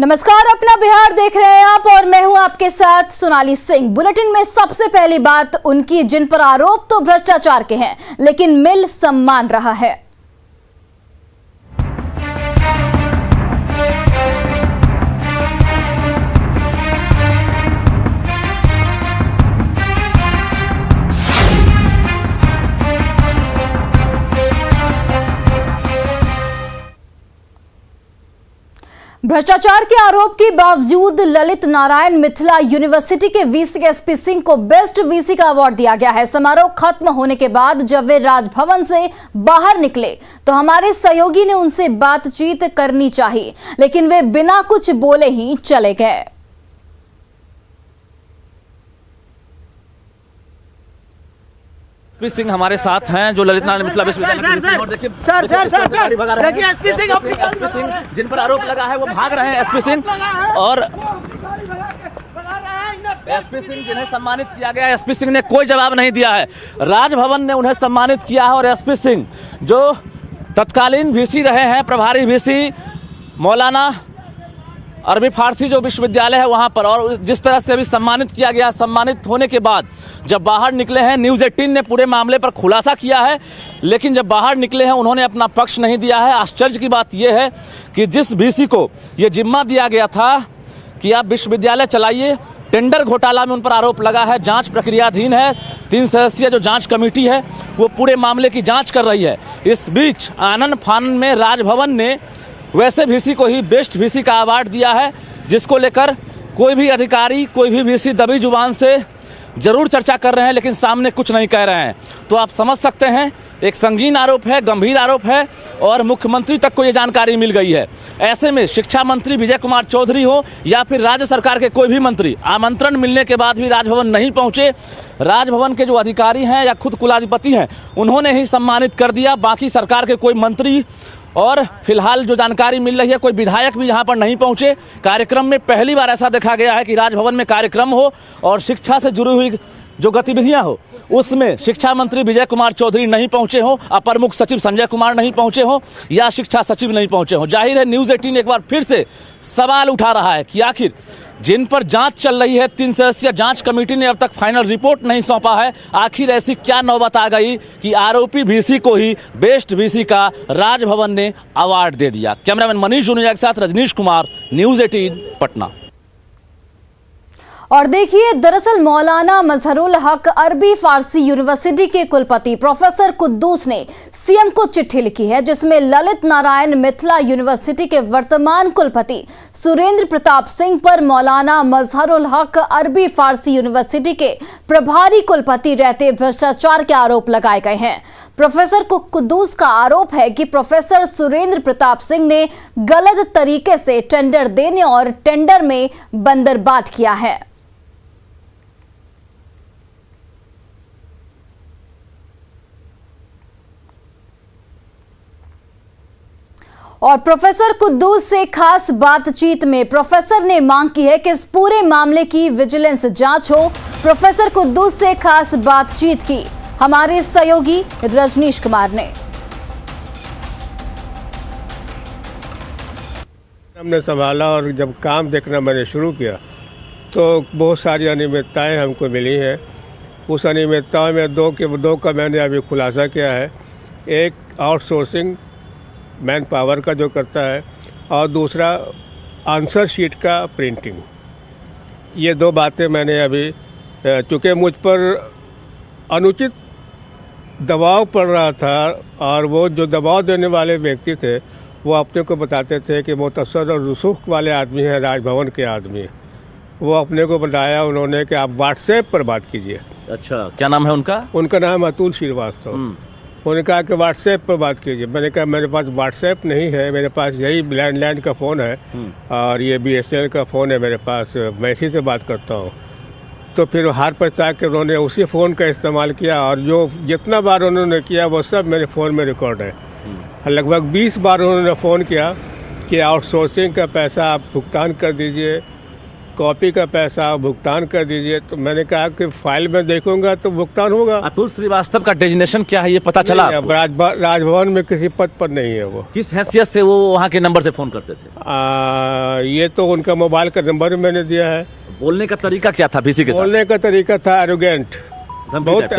नमस्कार, अपना बिहार देख रहे हैं आप और मैं हूं आपके साथ सोनाली सिंह। बुलेटिन में सबसे पहली बात उनकी जिन पर आरोप तो भ्रष्टाचार के हैं, लेकिन मिल सम्मान रहा है। भ्रष्टाचार के आरोप के बावजूद ललित नारायण मिथिला यूनिवर्सिटी के वीसी एसपी सिंह को बेस्ट वीसी का अवार्ड दिया गया है। समारोह खत्म होने के बाद जब वे राजभवन से बाहर निकले तो हमारे सहयोगी ने उनसे बातचीत करनी चाहिए, लेकिन वे बिना कुछ बोले ही चले गए। एसपी सिंह हमारे साथ हैं जो ललित नारायण मिथिला विश्वविद्यालय और देखिए एसपी सिंह जिन पर आरोप लगा है वो भाग रहे हैं। एसपी सिंह और एसपी सिंह जिन्हें सम्मानित किया गया है, एसपी सिंह ने कोई जवाब नहीं दिया है। राजभवन ने उन्हें सम्मानित किया है और एसपी सिंह जो तत्कालीन वीसी रहे हैं, प्रभारी वीसी मौलाना अरबी फारसी जो विश्वविद्यालय है वहां पर, और जिस तरह से अभी सम्मानित किया गया, सम्मानित होने के बाद जब बाहर निकले हैं, न्यूज़ 18 ने पूरे मामले पर खुलासा किया है, लेकिन जब बाहर निकले हैं उन्होंने अपना पक्ष नहीं दिया है। आश्चर्य की बात यह है कि जिस वीसी को यह जिम्मा दिया गया था कि आप विश्वविद्यालय चलाइए, टेंडर घोटाला में उन पर आरोप लगा है, जांच प्रक्रियाधीन है। 3 सदस्यीय जो जांच कमेटी है वो पूरे मामले की जांच कर रही है। इस बीच आनन फानन में राजभवन ने वैसे वीसी को ही बेस्ट वीसी का अवार्ड दिया है, जिसको लेकर कोई भी अधिकारी, कोई भी वीसी दबी जुबान से जरूर चर्चा कर रहे हैं, लेकिन सामने कुछ नहीं कह रहे हैं। तो आप समझ सकते हैं एक संगीन आरोप है, गंभीर आरोप है और मुख्यमंत्री तक को ये जानकारी मिल गई है। ऐसे में शिक्षा मंत्री विजय कुमार चौधरी हो या फिर राज्य सरकार के कोई भी मंत्री आमंत्रण मिलने के बाद भी राजभवन नहीं पहुंचे। राजभवन के जो अधिकारी हैं या खुद कुलाधिपति हैं उन्होंने ही सम्मानित कर दिया। बाकी सरकार के कोई मंत्री और फिलहाल जो जानकारी मिल रही है कोई विधायक भी यहाँ पर नहीं पहुँचे। कार्यक्रम में पहली बार ऐसा देखा गया है कि राजभवन में कार्यक्रम हो और शिक्षा से जुड़ी हुई जो गतिविधियां हो उसमें शिक्षा मंत्री विजय कुमार चौधरी नहीं पहुंचे हो, अपर मुख्य सचिव संजय कुमार नहीं पहुंचे हो या शिक्षा सचिव नहीं पहुंचे हो। जाहिर है न्यूज़ 18 एक बार फिर से सवाल उठा रहा है कि आखिर जिन पर जांच चल रही है, 3 सदस्यीय जांच कमेटी ने अब तक फाइनल रिपोर्ट नहीं सौंपा है, आखिर ऐसी क्या नौबत आ गई कि आरोपी वीसी को ही बेस्ट वीसी का राजभवन ने अवार्ड दे दिया। कैमरामैन मनीष जुनेजा के साथ रजनीश कुमार, न्यूज़ 18 पटना। और देखिए, दरअसल मौलाना मजहरुल हक अरबी फारसी यूनिवर्सिटी के कुलपति प्रोफेसर कुद्दूस ने सीएम को चिट्ठी लिखी है, जिसमें ललित नारायण मिथिला यूनिवर्सिटी के वर्तमान कुलपति सुरेंद्र प्रताप सिंह पर मौलाना मजहरुल हक अरबी फारसी यूनिवर्सिटी के प्रभारी कुलपति रहते भ्रष्टाचार के आरोप लगाए गए हैं। प्रोफेसर कुद्दूस का आरोप है कि प्रोफेसर सुरेंद्र प्रताप सिंह ने गलत तरीके से टेंडर देने और टेंडर में बंदरबाट किया है। और प्रोफेसर कुद्दूस से खास बातचीत में प्रोफेसर ने मांग की है कि इस पूरे मामले की विजिलेंस जांच हो। प्रोफेसर कुद्दूस से खास बातचीत की हमारे सहयोगी रजनीश कुमार ने। हमने संभाला और जब काम देखना मैंने शुरू किया तो बहुत सारी अनियमितताएं हमको मिली हैं। उस अनियमितताओं में दो का मैंने अभी खुलासा किया है। एक आउटसोर्सिंग मैन पावर का जो करता है और दूसरा आंसर शीट का प्रिंटिंग। ये 2 बातें मैंने अभी, चूँकि मुझ पर अनुचित दबाव पड़ रहा था और वो जो दबाव देने वाले व्यक्ति थे वो अपने को बताते थे कि मुतअस्सर और रसूख वाले आदमी हैं, राजभवन के आदमी। वो अपने को बताया उन्होंने कि आप व्हाट्सएप पर बात कीजिए। अच्छा, क्या नाम है उनका? उनका नाम अतुल श्रीवास्तव। उन्होंने कहा कि व्हाट्सएप पर बात कीजिए। मैंने कहा मेरे पास व्हाट्सएप नहीं है, मेरे पास यही लैंडलाइन का फ़ोन है और ये BSNL का फ़ोन है मेरे पास, मैं इसी से बात करता हूँ। तो फिर हार पछता के उन्होंने उसी फ़ोन का इस्तेमाल किया और जो जितना बार उन्होंने किया वो सब मेरे फ़ोन में रिकॉर्ड है। लगभग 20 बार उन्होंने फ़ोन किया कि आउटसोर्सिंग का पैसा आप भुगतान कर दीजिए कॉपी का पैसा भुगतान कर दीजिए। तो मैंने कहा कि फाइल में देखूंगा तो भुगतान होगा। अतुल श्रीवास्तव का डेजिग्नेशन क्या है ये पता चला नहीं, आपको? राजभवन में किसी पद पर नहीं है वो। किस हैसियत से वो वहाँ के नंबर से फोन करते थे? ये तो उनका मोबाइल का नंबर मैंने दिया है। बोलने का तरीका क्या था वीसी के साथ? बोलने का तरीका था एरोगेंट, बहुत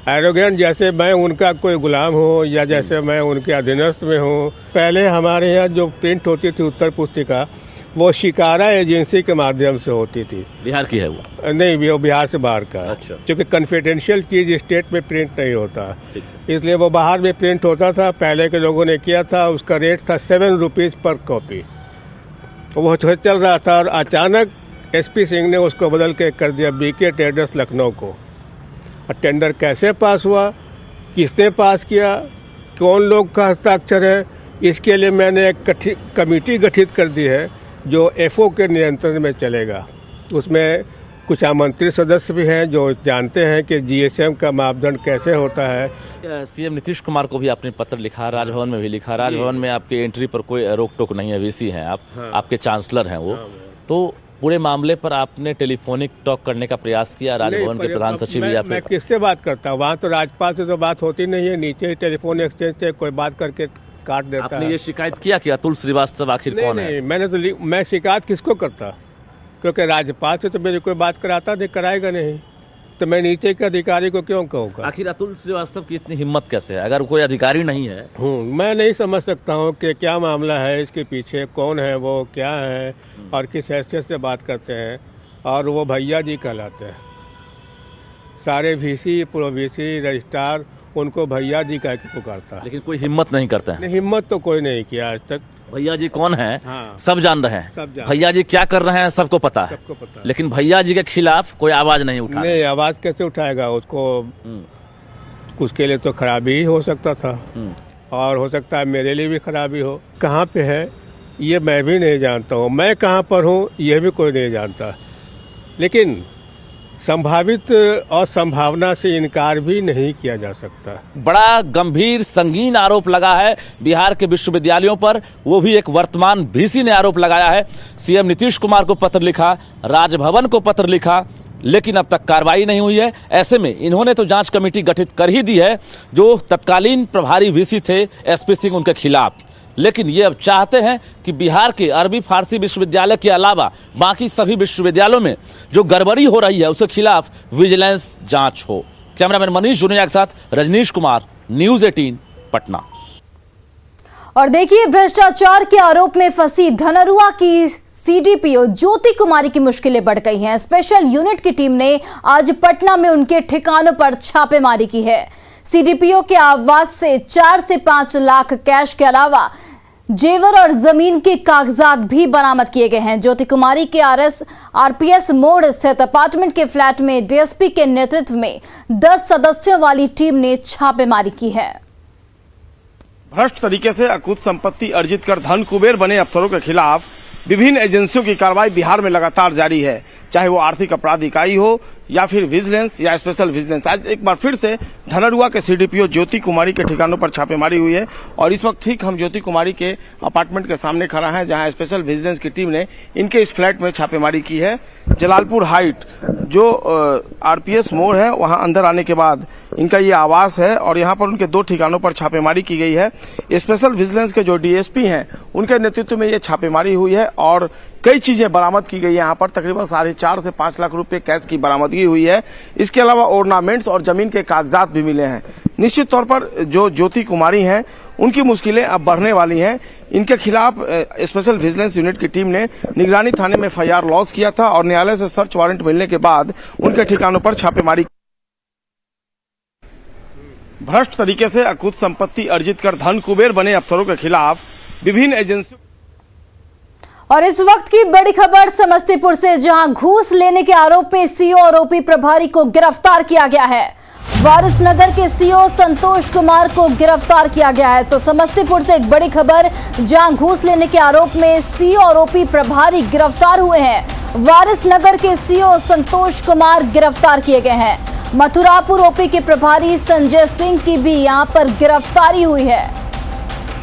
एरोगेंट, जैसे मैं उनका कोई गुलाम हूँ या जैसे मैं उनके अधीनस्थ में हूँ। पहले हमारे यहाँ जो प्रिंट होती थी उत्तर पुस्तिका, वो शिकारा एजेंसी के माध्यम से होती थी। बिहार की है वो? नहीं, वो बिहार से बाहर का। अच्छा। क्योंकि कन्फिडेंशियल चीज स्टेट में प्रिंट नहीं होता, इसलिए वो बाहर में प्रिंट होता था। पहले के लोगों ने किया था, उसका रेट था 7 रुपीज पर कॉपी। वो चल रहा था और अचानक एसपी सिंह ने उसको बदल के कर दिया बीके ट्रेडर्स लखनऊ को। और टेंडर कैसे पास हुआ, किसने पास किया, कौन लोग का हस्ताक्षर है, इसके लिए मैंने एक कमेटी गठित कर दी है जो एफओ के नियंत्रण में चलेगा। उसमें कुछ आमंत्रित सदस्य भी हैं जो जानते हैं कि जीएसएम का मापदंड कैसे होता है। सीएम नीतीश कुमार को भी आपने पत्र लिखा, राजभवन में भी लिखा। राजभवन में आपकी एंट्री पर कोई रोक टोक नहीं है, वीसी हैं आप। हाँ। आपके चांसलर हैं वो। तो पूरे मामले पर आपने टेलीफोनिक टॉक करने का प्रयास किया? राजभवन के प्रधान सचिव या मैं किससे बात करता हूँ? वहाँ तो राज्यपाल से तो बात होती नहीं है, नीचे ही टेलीफोन एक्सचेंज से कोई बात करके काट देता आपने है। ये शिकायत किया कि अतुल श्रीवास्तव आखिर कौन है? नहीं, मैं शिकायत किसको करता, क्योंकि राज्यपाल से तो मेरी कोई बात कराता नहीं, कराएगा नहीं, तो मैं नीचे के अधिकारी को क्यों कहूँगा? आखिर अतुल श्रीवास्तव की इतनी हिम्मत कैसे है? अगर कोई अधिकारी नहीं है। मैं नहीं समझ सकता हूँ कि क्या मामला है, इसके पीछे कौन है, वो क्या है और किस हैसियत से बात करते हैं। और वो भैया जी कहलाते हैं। सारे वीसी, प्रो वीसी, रजिस्ट्रार उनको भैया जी कह के पुकारता है। लेकिन कोई हिम्मत नहीं करता है। हिम्मत तो कोई नहीं किया आज तक। भैया जी कौन है? हाँ। सब जान रहे हैं। सब जान। भैया जी क्या कर रहे हैं सबको पता है। सबको पता है। लेकिन भैया जी के खिलाफ कोई आवाज नहीं उठा। नहीं, आवाज कैसे उठाएगा? उसको उसके लिए तो खराबी ही हो सकता था और हो सकता है मेरे लिए भी खराबी हो। कहाँ पे है ये मैं भी नहीं जानता हूँ, मैं कहाँ पर हूँ ये भी कोई नहीं जानता। लेकिन संभावित और संभावना से इनकार भी नहीं किया जा सकता। बड़ा गंभीर संगीन आरोप लगा है बिहार के विश्वविद्यालयों पर, वो भी एक वर्तमान वीसी ने आरोप लगाया है। सीएम नीतीश कुमार को पत्र लिखा, राजभवन को पत्र लिखा, लेकिन अब तक कार्रवाई नहीं हुई है। ऐसे में इन्होंने तो जांच कमेटी गठित कर ही दी है जो तत्कालीन प्रभारी वीसी थे एसपी सिंह, उनके खिलाफ। लेकिन ये अब चाहते हैं कि बिहार के अरबी फारसी विश्वविद्यालय के अलावा बाकी सभी विश्वविद्यालयों में जो गड़बड़ी हो रही है उसके खिलाफ विजिलेंस जांच हो। कैमरामैन मनीष जुनिया के साथ रजनीश कुमार, न्यूज़ 18 पटना। और देखिए, भ्रष्टाचार के आरोप में फंसी धनरुआ की सीडीपीओ ज्योति कुमारी की मुश्किलें बढ़ गई हैं। स्पेशल यूनिट की टीम ने आज पटना में उनके ठिकानों पर छापेमारी की है। सीडीपीओ के आवास से 4 से 5 लाख कैश के अलावा जेवर और जमीन के कागजात भी बरामद किए गए हैं। ज्योति कुमारी के आरपीएस मोड़ स्थित अपार्टमेंट के फ्लैट में डीएसपी के नेतृत्व में 10 सदस्यों वाली टीम ने छापेमारी की है। भ्रष्ट तरीके से अकूत संपत्ति अर्जित कर धन कुबेर बने अफसरों के खिलाफ विभिन्न एजेंसियों की कार्रवाई बिहार में लगातार जारी है, चाहे वो आर्थिक अपराध इकाई हो या फिर विजिलेंस या स्पेशल विजिलेंस। आज एक बार फिर से धनरुआ के सीडीपीओ ज्योति कुमारी के ठिकानों पर छापेमारी हुई है और इस वक्त ठीक हम ज्योति कुमारी के अपार्टमेंट के सामने खड़ा है, जहां स्पेशल विजिलेंस की टीम ने इनके इस फ्लैट में छापेमारी की है। जलालपुर हाइट जो आरपीएस मोड़ है, वहां अंदर आने के बाद इनका ये आवास है और यहाँ पर उनके 2 ठिकानों पर छापेमारी की गई है। स्पेशल विजिलेंस के जो डीएसपी हैं उनके नेतृत्व में ये छापेमारी हुई है और कई चीजें बरामद की गई। यहाँ पर तकरीबन 4.5 से 5 लाख रुपए कैश की बरामदगी हुई है। इसके अलावा ऑर्नामेंट्स और जमीन के कागजात भी मिले हैं। निश्चित तौर पर जो ज्योति कुमारी हैं उनकी मुश्किलें अब बढ़ने वाली हैं। इनके खिलाफ स्पेशल विजिलेंस यूनिट की टीम ने निगरानी थाने में एफआईआर लॉन्च किया था और न्यायालय से सर्च वारंट मिलने के बाद उनके ठिकानों पर छापेमारी। भ्रष्ट तरीके से अकूत संपत्ति अर्जित कर धन कुबेर बने अफसरों के खिलाफ विभिन्न एजेंसियों। और इस वक्त की बड़ी खबर समस्तीपुर से, जहां घूस लेने के आरोप में सीओ और ओपी प्रभारी को गिरफ्तार किया गया है। वारिसनगर के सीओ संतोष कुमार को गिरफ्तार किया गया है। तो समस्तीपुर से एक बड़ी खबर, जहां घूस लेने के आरोप में सीओ और ओपी प्रभारी गिरफ्तार हुए हैं। वारिसनगर के सीओ संतोष कुमार गिरफ्तार किए गए हैं। मथुरापुर ओपी के प्रभारी संजय सिंह की भी यहां पर गिरफ्तारी हुई है।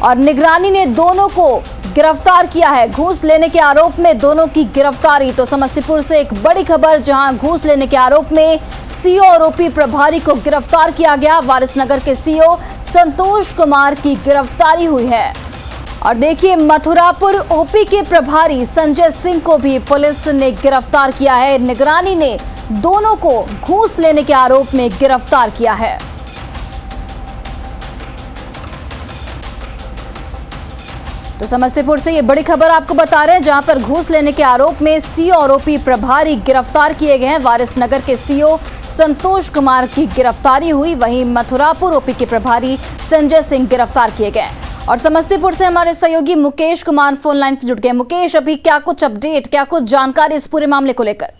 और निगरानी ने दोनों को गिरफ्तार किया है। घूस लेने के आरोप में दोनों की गिरफ्तारी। तो समस्तीपुर से एक बड़ी खबर, जहां घूस लेने के आरोप में सीओ और ओपी प्रभारी को गिरफ्तार किया गया। वारिसनगर के सीओ संतोष कुमार की गिरफ्तारी हुई है। और देखिए, मथुरापुर ओपी के प्रभारी संजय सिंह को भी पुलिस ने गिरफ्तार किया है। निगरानी ने दोनों को घूस लेने के आरोप में गिरफ्तार किया है। तो समस्तीपुर से ये बड़ी खबर आपको बता रहे हैं, जहां पर घूस लेने के आरोप में सीओ और ओपी प्रभारी गिरफ्तार किए गए हैं। वारिसनगर के सीओ संतोष कुमार की गिरफ्तारी हुई, वहीं मथुरापुर ओपी के प्रभारी संजय सिंह गिरफ्तार किए गए। और समस्तीपुर से हमारे सहयोगी मुकेश कुमार फोन लाइन पर जुड़ गए। मुकेश, अभी क्या कुछ अपडेट, क्या कुछ जानकारी इस पूरे मामले को लेकर?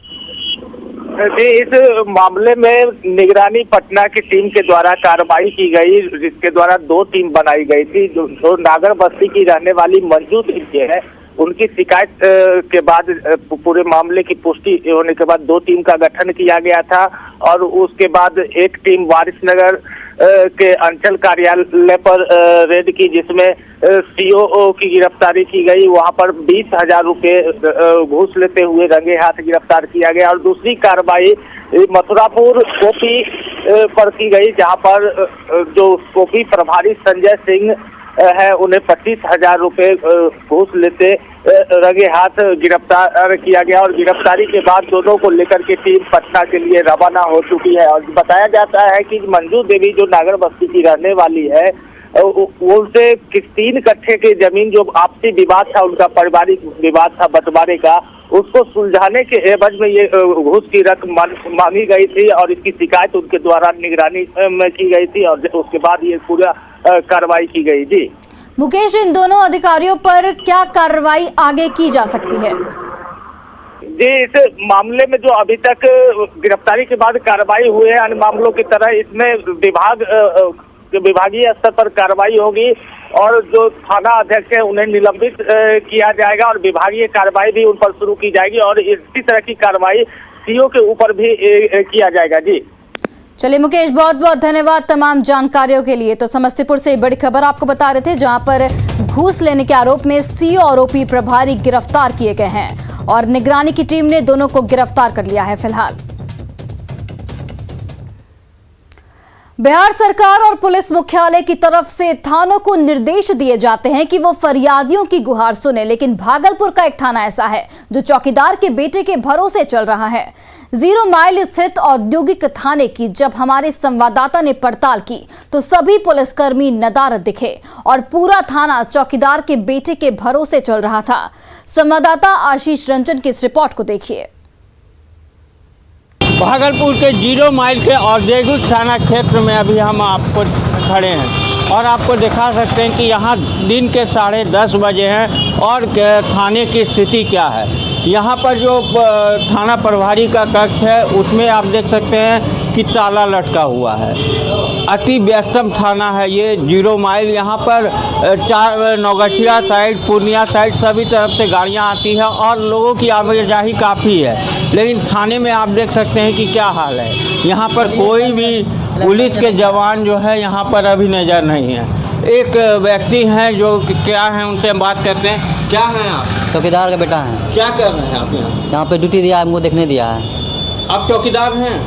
जी, इस मामले में निगरानी पटना की टीम के द्वारा कार्रवाई की गई, जिसके द्वारा 2 टीम बनाई गई थी। जो नागर बस्ती की रहने वाली मंजू देवी है, उनकी शिकायत के बाद पूरे मामले की पुष्टि होने के बाद 2 टीम का गठन किया गया था। और उसके बाद एक टीम वारिसनगर के अंचल कार्यालय पर रेड की, जिसमें सीओ की गिरफ्तारी की गई। वहां पर 20,000 रुपये घूस लेते हुए रंगे हाथ गिरफ्तार किया गया। और दूसरी कार्रवाई मथुरापुर ओपी पर की गई, जहां पर जो ओपी प्रभारी संजय सिंह है, उन्हें 25,000 रुपये घूस लेते रंगे हाथ गिरफ्तार किया गया। और गिरफ्तारी के बाद दोनों को लेकर के टीम पटना के लिए रवाना हो चुकी है। और बताया जाता है कि मंजू देवी जो नागर बस्ती की रहने वाली है, उनसे 3 कट्ठे की जमीन जो आपसी विवाद था, उनका पारिवारिक विवाद था बंटवारे का, उसको सुलझाने के एवज में ये घूस की रकम मांगी गई थी। और इसकी शिकायत उनके द्वारा निगरानी में की गई थी और उसके बाद ये पूरा कार्रवाई की गई। जी मुकेश, इन दोनों अधिकारियों पर क्या कार्रवाई आगे की जा सकती है? जी, इस मामले में जो अभी तक गिरफ्तारी के बाद कार्रवाई हुई है, अन्य मामलों की तरह इसमें विभागीय स्तर पर कार्रवाई होगी। और जो थाना अध्यक्ष है, उन्हें निलंबित किया जाएगा और विभागीय कार्रवाई भी उन पर शुरू की जाएगी। और इसी तरह की कार्रवाई सीओ के ऊपर भी किया जाएगा। जी चलिए मुकेश, बहुत बहुत धन्यवाद तमाम जानकारियों के लिए। तो समस्तीपुर से बड़ी खबर आपको बता रहे थे, जहां पर घूस लेने के आरोप में सीओ और ओपी प्रभारी गिरफ्तार किए गए हैं और निगरानी की टीम ने दोनों को गिरफ्तार कर लिया है फिलहाल। बिहार सरकार और पुलिस मुख्यालय की तरफ से थानों को निर्देश दिए जाते हैं कि वो फरियादियों की गुहार सुने, लेकिन भागलपुर का एक थाना ऐसा है जो चौकीदार के बेटे के भरोसे चल रहा है। 0 माइल स्थित औद्योगिक थाने की जब हमारे संवाददाता ने पड़ताल की तो सभी पुलिसकर्मी नदारद दिखे और पूरा थाना चौकीदार के बेटे के भरोसे चल रहा था। संवाददाता आशीष रंजन की इस रिपोर्ट को देखिए। भागलपुर के 0 माइल के औद्योगिक थाना क्षेत्र में अभी हम आपको खड़े हैं और आपको दिखा सकते हैं कि यहाँ दिन के 10:30 बजे हैं और थाने की स्थिति क्या है। यहाँ पर जो थाना प्रभारी का कक्ष है, उसमें आप देख सकते हैं कि ताला लटका हुआ है। अति व्यस्तम थाना है ये 0 माइल। यहाँ पर नौगछिया साइड, पूर्णिया साइड सभी तरफ से गाड़ियाँ आती हैं और लोगों की आवाजाही काफ़ी है। लेकिन थाने में आप देख सकते हैं कि क्या हाल है। यहाँ पर कोई भी पुलिस के जवान जो है यहाँ पर अभी नज़र नहीं है। एक व्यक्ति हैं जो क्या हैं, उनसे हम बात करते हैं। क्या हैं आप? चौकीदार का बेटा है। क्या कर रहे हैं आप यहाँ? यहाँ पे ड्यूटी दिया है, हमको देखने दिया है। आप चौकीदार हैं?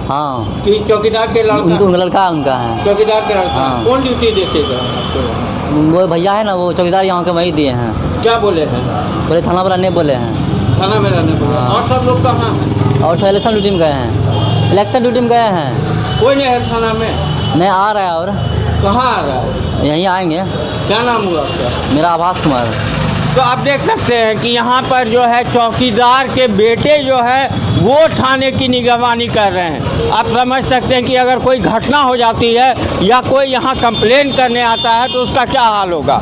हाँ। कि चौकीदार के लड़का? लड़का उनका है। चौकीदार के लड़का। हाँ। कौन ड्यूटी देखेगा आपको? वो भैया है ना, वो चौकीदार यहाँ के वही दिए हैं। क्या बोले हैं? बोले थाना पर रहने बोले हैं। थाना में रहने बोले। और सब लोग कहाँ हैं? और सब इलेक्शन ड्यूटी में गए हैं। इलेक्शन ड्यूटी में गए हैं। कोई नहीं है थाना में? नहीं आ रहा है। और कहाँ आ रहा है? यहीं आएंगे। क्या नाम हुआ आपका? मेरा आभास कुमार। तो आप देख सकते हैं कि यहाँ पर जो है चौकीदार के बेटे जो है वो थाने की निगरानी कर रहे हैं। आप समझ सकते हैं कि अगर कोई घटना हो जाती है या कोई यहाँ कंप्लेन करने आता है तो उसका क्या हाल होगा।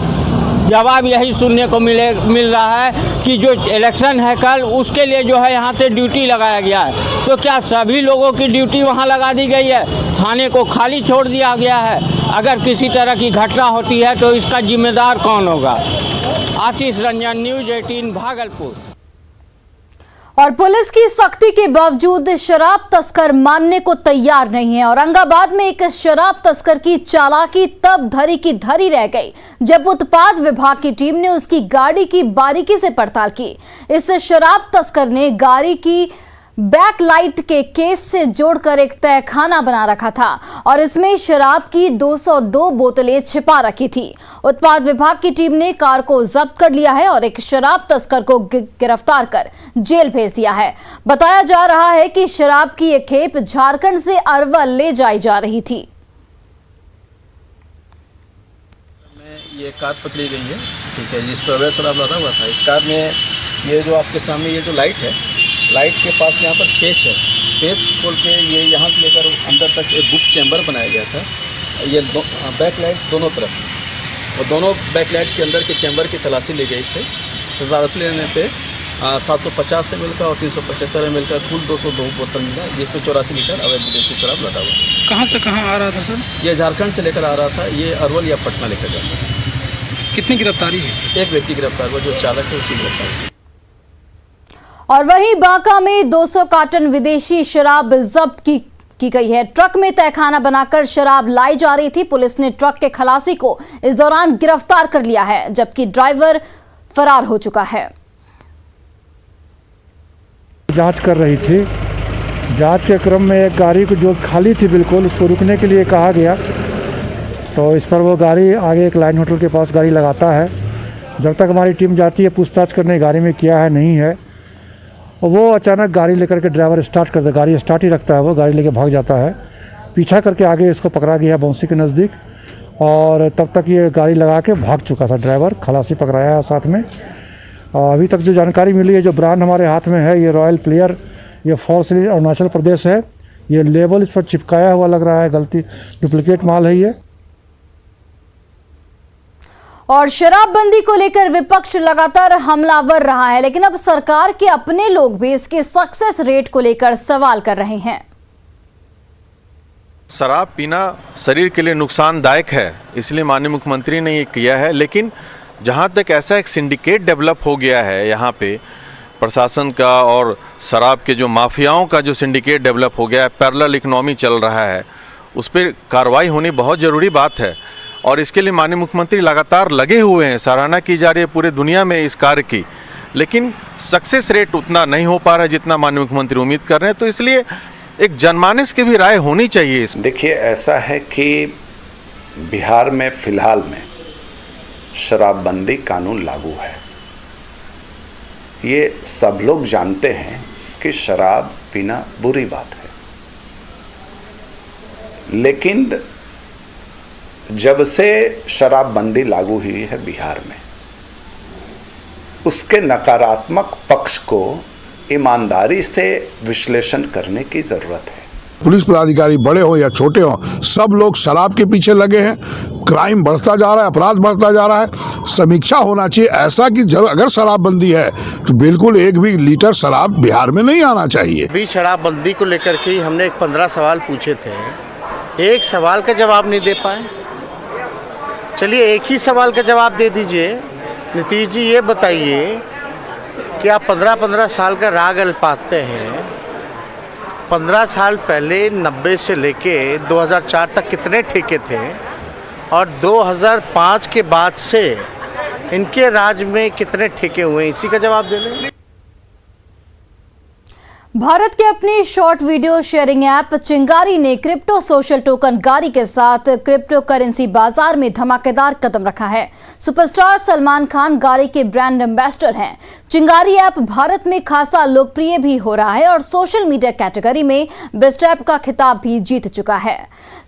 जवाब यही सुनने को मिल रहा है कि जो इलेक्शन है कल, उसके लिए जो है यहाँ से ड्यूटी लगाया गया है। तो क्या सभी लोगों की ड्यूटी वहाँ लगा दी गई है? थाने को खाली छोड़ दिया गया है? अगर किसी तरह की घटना होती है तो इसका जिम्मेदार कौन होगा? आशीष रंजन, न्यूज़ 18 भागलपुर। और पुलिस की सख्ती के बावजूद शराब तस्कर मानने को तैयार नहीं है। औरंगाबाद में एक शराब तस्कर की चालाकी तब धरी की धरी रह गई जब उत्पाद विभाग की टीम ने उसकी गाड़ी की बारीकी से पड़ताल की। इस शराब तस्कर ने गाड़ी की बैक लाइट के केस से जोड़कर एक तहखाना बना रखा था और इसमें शराब की 202 बोतलें छिपा रखी थी। उत्पाद विभाग की टीम ने कार को जब्त कर लिया है और एक शराब तस्कर को गिरफ्तार कर जेल भेज दिया है। बताया जा रहा है कि शराब की एक खेप झारखंड से अरवल ले जाई जा रही थी। ये कार पकड़ी गई है, ठीक है, जिस पर अवैध शराब लदा हुआ था। इस कार में ये जो आपके सामने ये जो लाइट है, लाइट के पास यहाँ पर पेच है। पेच खोल के ये यहाँ से लेकर अंदर तक एक बुक चैम्बर बनाया गया था। ये बैक लाइट दोनों तरफ और दोनों बैक लाइट के अंदर के चैम्बर की तलाशी ली गई थी। तलाशी लेने पे 750 ml का और 375 ml का कुल 202 बोतल मिला, जिसमें 84 लीटर अवैध विदेशी शराब लदा हुआ। कहाँ से कहाँ आ रहा था सर? ये झारखंड से लेकर आ रहा था, ये अरवल या पटना लेकर जाता था। कितनी गिरफ्तारी है? एक व्यक्ति गिरफ्तार हुआ, जो चालक है उसकी गिरफ्तारी। और वहीं बांका में 200 कार्टन विदेशी शराब जब्त की गई है। ट्रक में तहखाना बनाकर शराब लाई जा रही थी। पुलिस ने ट्रक के खलासी को इस दौरान गिरफ्तार कर लिया है, जबकि ड्राइवर फरार हो चुका है। जांच कर रही थी। जांच के क्रम में एक गाड़ी को जो खाली थी बिल्कुल, उसको रुकने के लिए कहा गया, तो इस पर वो गाड़ी आगे एक लाइन होटल के पास गाड़ी लगाता है। जब तक हमारी टीम जाती है पूछताछ करने गाड़ी में किया है नहीं है, और वो अचानक गाड़ी लेकर के ड्राइवर स्टार्ट करता है, गाड़ी स्टार्ट ही रखता है, वो गाड़ी लेके भाग जाता है। पीछा करके आगे इसको पकड़ा गया बौंसी के नज़दीक, और तब तक ये गाड़ी लगा के भाग चुका था ड्राइवर। खलासी पकड़ाया है साथ में। और अभी तक जो जानकारी मिली है, जो ब्रांड हमारे हाथ में है, ये रॉयल प्लेयर, ये फॉल्स अरुणाचल प्रदेश है। ये लेबल इस पर चिपकाया हुआ लग रहा है, गलती डुप्लीकेट माल है ये। और शराबबंदी को लेकर विपक्ष लगातार हमलावर रहा है, लेकिन अब सरकार के अपने लोग भी इसके सक्सेस रेट को लेकर सवाल कर रहे हैं। शराब पीना शरीर के लिए नुकसानदायक है, इसलिए माननीय मुख्यमंत्री ने ये किया है। लेकिन जहाँ तक ऐसा एक सिंडिकेट डेवलप हो गया है यहाँ पे प्रशासन का और शराब के जो माफियाओं का जो सिंडिकेट डेवलप हो गया है, पैरेलल इकोनॉमी चल रहा है, उस पर कार्रवाई होनी बहुत ज़रूरी बात है। और इसके लिए माननीय मुख्यमंत्री लगातार लगे हुए हैं, सराहना की जा रही है पूरे दुनिया में इस कार्य की, लेकिन सक्सेस रेट उतना नहीं हो पा रहा है जितना माननीय मुख्यमंत्री उम्मीद कर रहे हैं। तो इसलिए एक जनमानस की भी राय होनी चाहिए इसमें। देखिए, ऐसा है कि बिहार में फिलहाल में शराबबंदी कानून लागू है। ये सब लोग जानते हैं कि शराब पीना बुरी बात है, लेकिन जब से शराबबंदी लागू हुई है बिहार में, उसके नकारात्मक पक्ष को ईमानदारी से विश्लेषण करने की जरूरत है। पुलिस पदाधिकारी बड़े हो या छोटे हो, सब लोग शराब के पीछे लगे हैं। क्राइम बढ़ता जा रहा है, अपराध बढ़ता जा रहा है। समीक्षा होना चाहिए ऐसा कि अगर शराबबंदी है तो बिल्कुल एक भी लीटर शराब बिहार में नहीं आना चाहिए। अभी शराबबंदी को लेकर के हमने 15 सवाल पूछे थे, एक सवाल का जवाब नहीं दे पाए। चलिए एक ही सवाल का जवाब दे दीजिए। नीतीश जी, ये बताइए कि आप 15-15 साल का राग अल्पाते हैं। 15 साल पहले 90 से लेके 2004 तक कितने ठेके थे, और 2005 के बाद से इनके राज में कितने ठेके हुए, इसी का जवाब दे लें। भारत के अपने शॉर्ट वीडियो शेयरिंग ऐप चिंगारी ने क्रिप्टो सोशल टोकन गारी के साथ क्रिप्टो करेंसी बाजार में धमाकेदार कदम रखा है। सुपरस्टार सलमान खान गारी के ब्रांड एम्बेसडर हैं। चिंगारी ऐप भारत में खासा लोकप्रिय भी हो रहा है और सोशल मीडिया कैटेगरी में बेस्ट ऐप का खिताब भी जीत चुका है।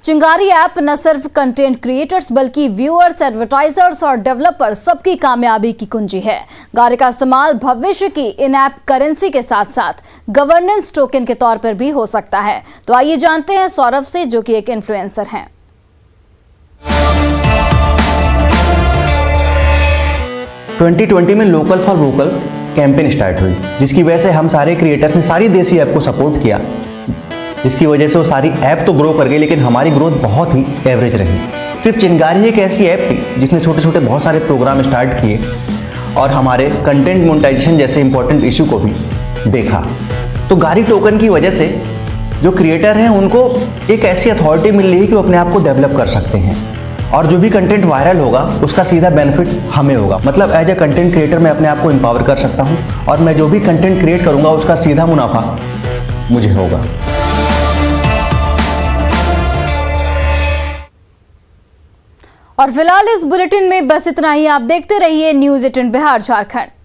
चिंगारी ऐप न सिर्फ कंटेंट क्रिएटर्स बल्कि व्यूअर्स, एडवर्टाइजर्स और डेवलपर्स सबकी कामयाबी की कुंजी है। गारी का इस्तेमाल भविष्य की इन ऐप करेंसी के साथ साथ गवर्नेंस टोकन के तौर पर भी हो सकता है। तो आइए जानते हैं सौरभ से, जो कि एक इन्फ्लुएंसर हैं। 2020 में local for vocal campaign start हुई, जिसकी वजह से हम सारे क्रिएटर्स ने सारी देसी ऐप को सपोर्ट किया, जिसकी वजह से वो सारी ऐप तो ग्रो कर गई, लेकिन हमारी ग्रोथ बहुत ही एवरेज रही। सिर्फ चिंगारी एक ऐसी ऐप थी जिसने छोटे छोटे बहुत सारे प्रोग्राम स्टार्ट किए और हमारे कंटेंट मोनेटाइजेशन जैसे इंपॉर्टेंट इशू को भी देखा। तो गारी टोकन की वजह से जो क्रिएटर हैं उनको एक ऐसी अथॉरिटी मिल रही है कि वो अपने आप को डेवलप कर सकते हैं, और जो भी कंटेंट वायरल होगा उसका सीधा बेनिफिट हमें होगा। मतलब एज ए कंटेंट क्रिएटर मैं अपने आप को एम्पावर कर सकता हूं, और मैं जो भी कंटेंट क्रिएट करूंगा उसका सीधा मुनाफा मुझे होगा। और फिलहाल इस बुलेटिन में बस इतना ही। आप देखते रहिए न्यूज़ 18 बिहार झारखंड।